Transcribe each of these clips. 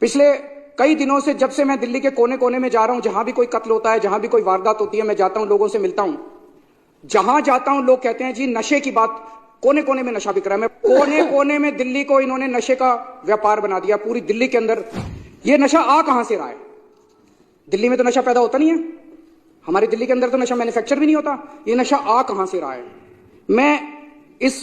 पिछले कई दिनों से जब से मैं दिल्ली के कोने कोने में जा रहा हूं, जहां भी कोई कत्ल होता है, जहां भी कोई वारदात होती है, मैं जाता हूं, लोगों से मिलता हूं। जहां जाता हूं लोग कहते हैं जी नशे की बात, कोने कोने में नशा बिक रहा है। मैं कोने कोने में दिल्ली को इन्होंने नशे का व्यापार बना दिया। पूरी दिल्ली के अंदर ये नशा आ कहां से रहा है? दिल्ली में तो नशा पैदा होता नहीं है, हमारी दिल्ली के अंदर तो नशा मैन्युफैक्चर भी नहीं होता। ये नशा आ कहां से रहा है? मैं इस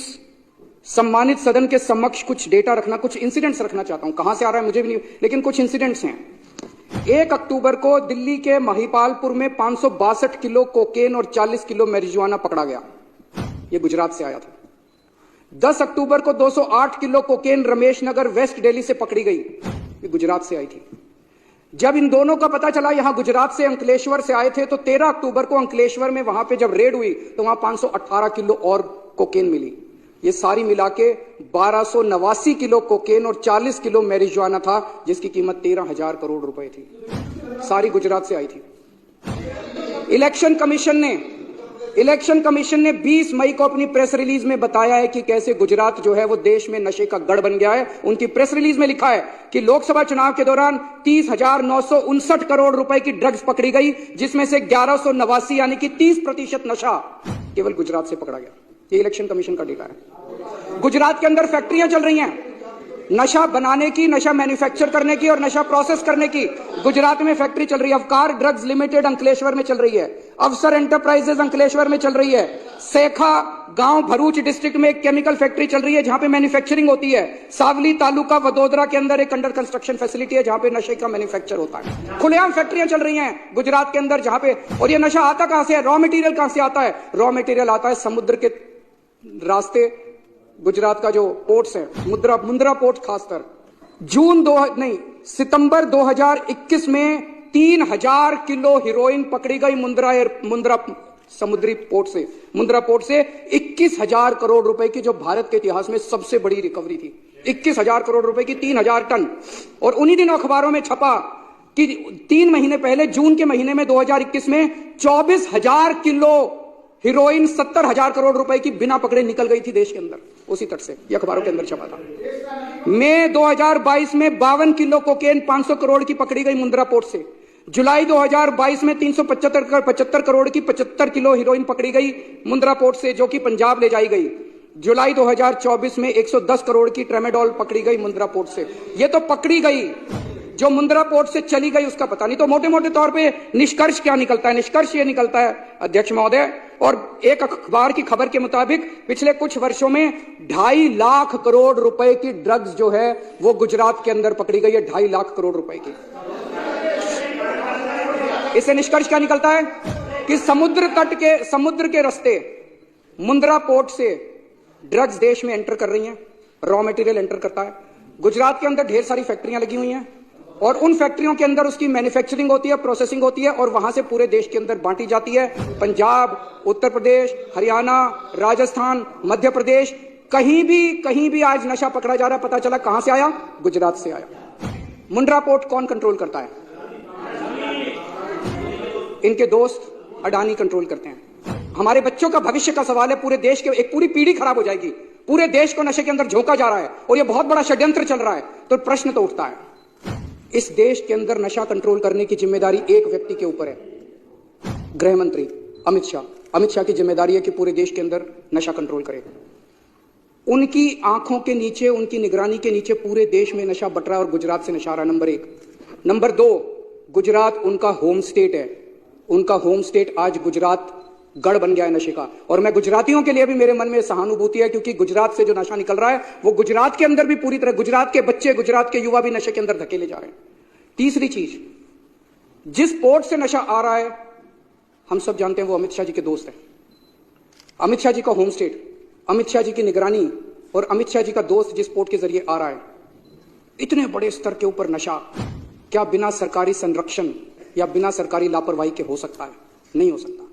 सम्मानित सदन के समक्ष कुछ डेटा रखना, कुछ इंसिडेंट्स रखना चाहता हूं। कहां से आ रहा है मुझे भी नहीं, लेकिन कुछ इंसिडेंट्स हैं। 1 अक्टूबर को दिल्ली के महिपालपुर में 562 किलो कोकेन और 40 किलो मैरिजुआना पकड़ा गया। यह गुजरात से आया था। 10 अक्टूबर को 208 kilo cocaine Ramesh Nagar waste Delhi से पकड़ी गई। ये गुजरात से आई थी। जब इन दोनों का पता चला यहां गुजरात से अंकलेश्वर से आए थे, तो 13 अक्टूबर को अंकलेश्वर में वहां पे जब रेड हुई तो वहां 518 किलो और कोकेन मिली। ये सारी मिला के 1289 किलो कोकेन और 40 किलो मैरिजुआना था, जिसकी कीमत 13,000 करोड़ रुपए थी। सारी गुजरात से आई थी। इलेक्शन कमीशन ने 20 मई को अपनी प्रेस रिलीज में बताया है कि कैसे गुजरात जो है वो देश में नशे का गढ़ बन गया है। उनकी प्रेस रिलीज में लिखा है कि लोकसभा चुनाव के दौरान 30,959 करोड़ रुपए की ड्रग्स पकड़ी गई, जिसमें से 1189 यानी कि 30% नशा केवल गुजरात से पकड़ा गया। ये इलेक्शन कमीशन का डेटा है। गुजरात के अंदर फैक्ट्रियां चल रही हैं नशा बनाने की, नशा मैन्युफैक्चर करने की और नशा प्रोसेस करने की। गुजरात में फैक्ट्री चल रही है। अवकार ड्रग्स लिमिटेड अंकलेश्वर में चल रही है। अवसर एंटरप्राइजेज अंकलेश्वर में चल रही है। सेखा गांव भरूच डिस्ट्रिक्ट में एक केमिकल फैक्ट्री चल रही है जहां पे मैन्युफैक्चरिंग होती है। सावली तालुका वडोदरा के अंदर एक अंडर कंस्ट्रक्शन फैसिलिटी है जहां पे नशे का मैन्युफैक्चर होता है। खुलेआम फैक्ट्रियां चल रही हैं गुजरात के अंदर जहां पे। और ये नशा आता कहां से है? रॉ मटेरियल कहां से आता है? रॉ मटेरियल आता है समुद्र के रास्ते। गुजरात का जो पोर्ट्स है, मुंद्रा पोर्ट खासकर, सितंबर 2021 में 3000 किलो हीरोइन पकड़ी गई मुंद्रा समुद्री पोर्ट से। मुंद्रा पोर्ट से 21,000 करोड़ रुपए की, जो भारत के इतिहास में सबसे बड़ी रिकवरी थी। 21,000 करोड़ रुपए की 3,000 टन। और उन्हीं दिनों अखबारों में छपा कि 3 महीने पहले जून के महीने में 2021 में 24,000 किलो हीरोइन 70,000 करोड़ रुपए की बिना पकड़े निकल गई थी देश के अंदर, उसी तट से। ये अखबारों के अंदर छपा था। मई 2022 में 52 किलो कोकेन 500 करोड़ की पकड़ी गई मुंद्रा पोर्ट से। जुलाई 2022 में 375 करोड़ की 75 किलो हीरोइन पकड़ी गई मुंद्रा पोर्ट से, जो कि पंजाब ले जाई गई। जुलाई 2024 में 110 करोड़ की ट्रेमेडोल पकड़ी गई मुंद्रा पोर्ट से। ये तो पकड़ी गई, जो मुंद्रा पोर्ट से चली गई उसका पता नहीं। तो मोटे मोटे तौर पे निष्कर्ष क्या निकलता है? निष्कर्ष ये निकलता है अध्यक्ष महोदय, और एक अखबार की खबर के मुताबिक पिछले कुछ वर्षों में 2.5 लाख करोड़ रुपए की ड्रग्स जो है वो गुजरात के अंदर पकड़ी गई है। 2.5 लाख करोड़ रुपए की। इससे निष्कर्ष क्या निकलता है कि समुद्र के रास्ते मुंद्रा पोर्ट से ड्रग्स देश में एंटर कर रही हैं, रॉ मटेरियल एंटर करता है। गुजरात के अंदर ढेर सारी फैक्ट्रियां लगी हुई हैं और उन फैक्ट्रियों के अंदर उसकी मैन्युफैक्चरिंग होती है, प्रोसेसिंग होती है और वहां से पूरे देश के अंदर बांटी जाती है। पंजाब, उत्तर प्रदेश, हरियाणा, राजस्थान, मध्य प्रदेश, कहीं भी आज नशा पकड़ा जा रहा है। पता चला कहां से आया? गुजरात से आया। मुंद्रा पोर्ट कौन कंट्रोल करता है? इनके दोस्त अडानी कंट्रोल करते हैं। हमारे बच्चों का भविष्य का सवाल है। पूरे देश के एक पूरी पीढ़ी खराब हो जाएगी। पूरे देश को नशे के अंदर झोंका जा रहा है और यह बहुत बड़ा षड्यंत्र चल रहा है। तो प्रश्न तो उठता है, इस देश के अंदर नशा कंट्रोल करने की जिम्मेदारी एक व्यक्ति के ऊपर है, गृह मंत्री अमित शाह। अमित शाह की जिम्मेदारी है कि पूरे देश के अंदर नशा कंट्रोल करे। उनकी आंखों के नीचे, उनकी निगरानी के नीचे पूरे देश में नशा बट रहा है और गुजरात से नशा आ रहा है। नंबर 1। नंबर 2, गुजरात उनका होम स्टेट है। उनका होम स्टेट आज गुजरात गढ़ बन गया है नशे का। और मैं गुजरातियों के लिए भी मेरे मन में सहानुभूति है, क्योंकि गुजरात से जो नशा निकल रहा है वो गुजरात के अंदर भी पूरी तरह, गुजरात के बच्चे, गुजरात के युवा भी नशे के अंदर धकेले जा रहे हैं। तीसरी चीज, जिस पोर्ट से नशा आ रहा है हम सब जानते हैं वो अमित शाह जी के दोस्त हैं। अमित शाह जी का होम स्टेट, अमित शाह जी की निगरानी और अमित शाह जी का दोस्त जिस पोर्ट के जरिए आ रहा है, इतने बड़े स्तर के ऊपर नशा क्या बिना सरकारी संरक्षण या बिना सरकारी लापरवाही के हो सकता है? नहीं हो सकता।